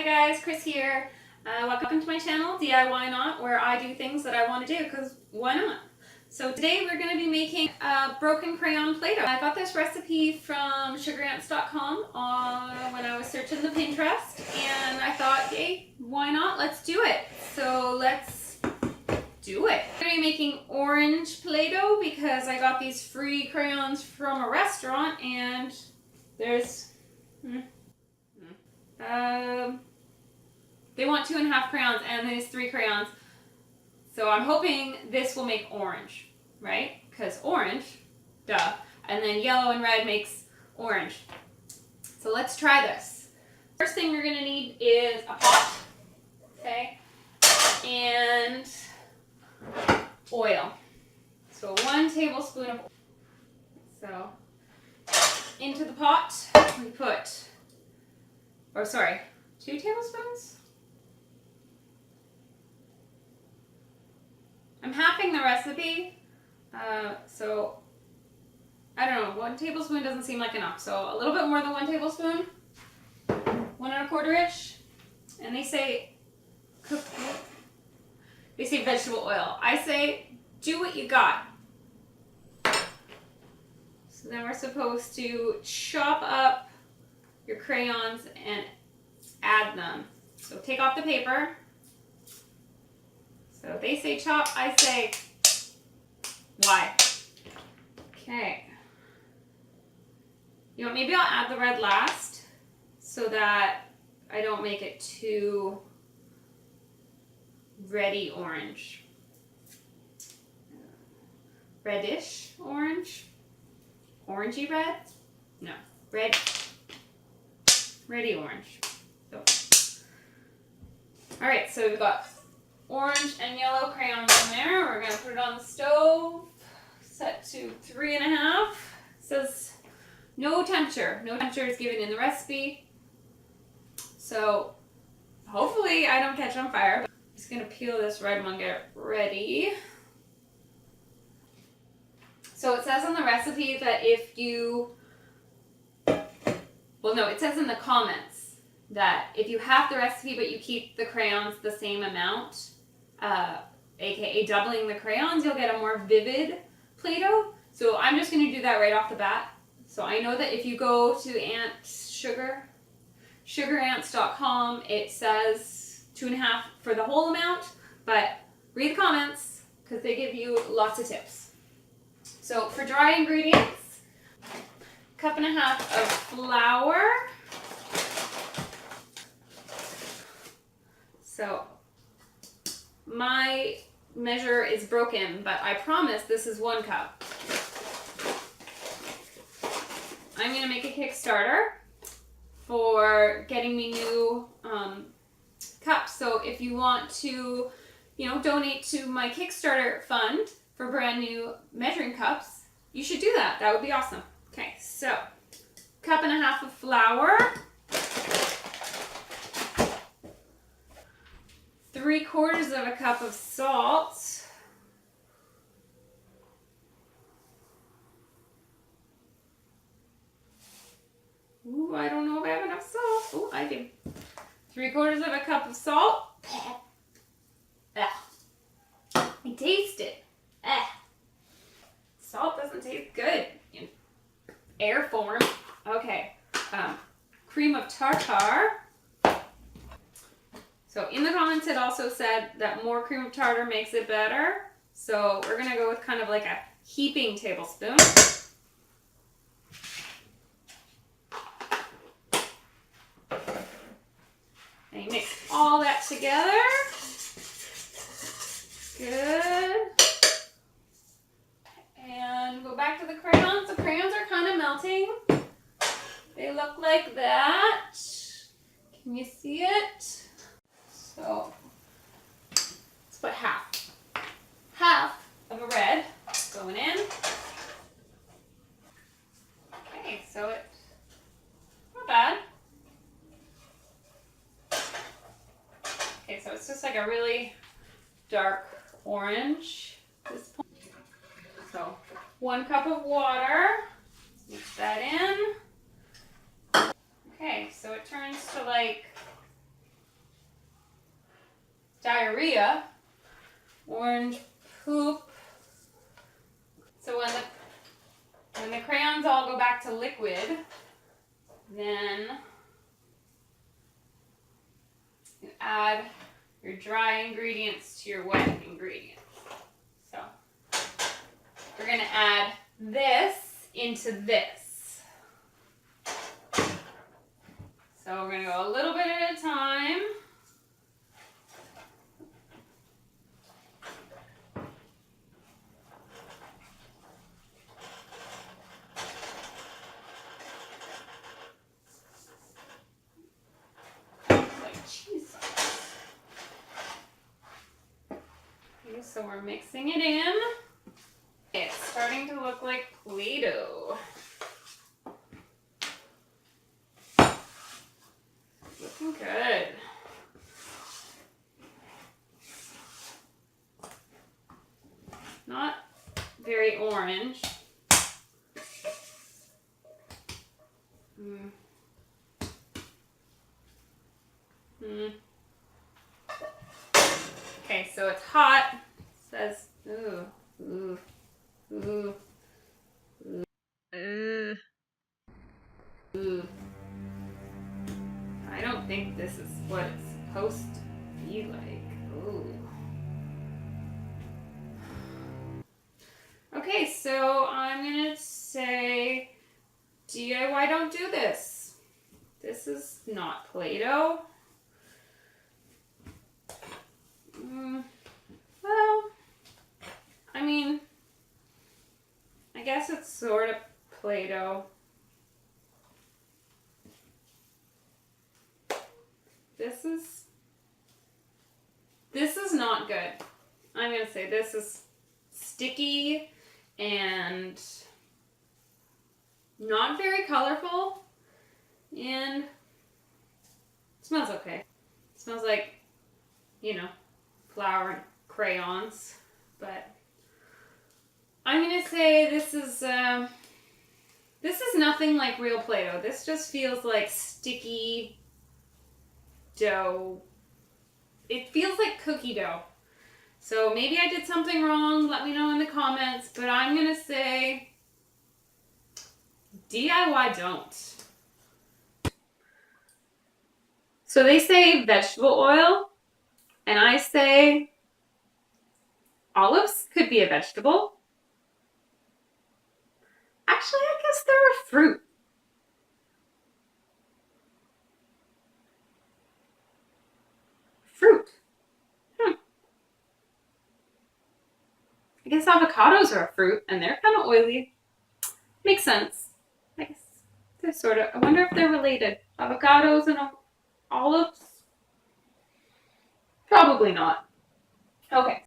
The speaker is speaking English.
Hi guys, Chris here. Welcome to my channel, DIY Not, where I do things that I want to do because why not? So today we're going to be making a broken crayon Play-Doh. I got this recipe from sugarants.com when I was searching the Pinterest, and I thought, hey, why not? Let's do it. So let's do it. I'm going to be making orange Play-Doh because I got these free crayons from a restaurant, and there's they want 2.5 crayons and there's 3 crayons. So I'm hoping this will make orange, right? Because orange, duh. And then yellow and red makes orange. So let's try this. First thing you're gonna need is a pot, okay? And oil. So 1 tablespoon of oil. So into the pot we put, 2 tablespoons? I'm halving the recipe, so I don't know, 1 tablespoon doesn't seem like enough, so a little bit more than 1 tablespoon, 1 1/4-ish, and they say vegetable oil. I say do what you got. So then we're supposed to chop up your crayons and add them. So take off the paper. So they say chop, I say why. Okay. You know, maybe I'll add the red last so that I don't make it too reddy orange. Reddish orange? Orangey red? No, reddy orange. So. Alright, so we've got orange and yellow crayons in there. We're going to put it on the stove, set to 3.5. It says no temperature. No temperature is given in the recipe. So hopefully I don't catch on fire. I'm just going to peel this red one, get it ready. So it says on the recipe that if you, well no, it says in the comments that if you have the recipe but you keep the crayons the same amount, aka doubling the crayons, you'll get a more vivid Play-Doh. So I'm just going to do that right off the bat. So I know that if you go to sugarants.com, it says 2.5 for the whole amount, but read the comments because they give you lots of tips. So for dry ingredients, 1.5 cups of flour. So my measure is broken, but I promise this is 1 cup. I'm going to make a Kickstarter for getting me new cups. So if you want to, donate to my Kickstarter fund for brand new measuring cups, you should do that. That would be awesome. Okay, so 1.5 cups of flour. 3/4 cup of salt. Ooh, I don't know if I have enough salt. Ooh, I do. 3/4 cup of salt. I taste it. Salt doesn't taste good in air form. Okay. Cream of tartar. So in the comments it also said that more cream of tartar makes it better. So we're going to go with kind of like a heaping tablespoon. And you mix all that together. Good. And go back to the crayons. The crayons are kind of melting. They look like that. Can you see it? So let's put half of a red going in. Okay, so it's not bad. Okay, so it's just like a really dark orange at this point. So 1 cup of water. Mix that in. Okay, so it turns to like diarrhea, orange poop. So when the crayons all go back to liquid, then you add your dry ingredients to your wet ingredients. So we're going to add this into this. So we're going to go a little bit at a time. Like cheese sauce. Okay, so we're mixing it in. It's starting to look like Play-Doh. Looking good. Not very orange. Okay, so it's hot. It says, ooh, ooh, ooh, ooh, ooh. I don't think this is what it's supposed to be like. Ooh. Okay, so I'm gonna say DIY don't do this. This is not Play-Doh. Well, I mean, I guess it's sort of Play-Doh. This is not good. I'm gonna say this is sticky and not very colorful, and it smells okay. It smells like, you know, flour and crayons, but I'm gonna say this is nothing like real Play-Doh. This just feels like sticky dough. It feels like cookie dough. So maybe I did something wrong. Let me know in the comments. But I'm going to say DIY don't. So they say vegetable oil. And I say olives could be a vegetable. Actually, I guess they're a fruit. Fruit. I guess avocados are a fruit, and they're kind of oily. Makes sense. I guess they're sort of. I wonder if they're related. Avocados and olives? Probably not. Okay.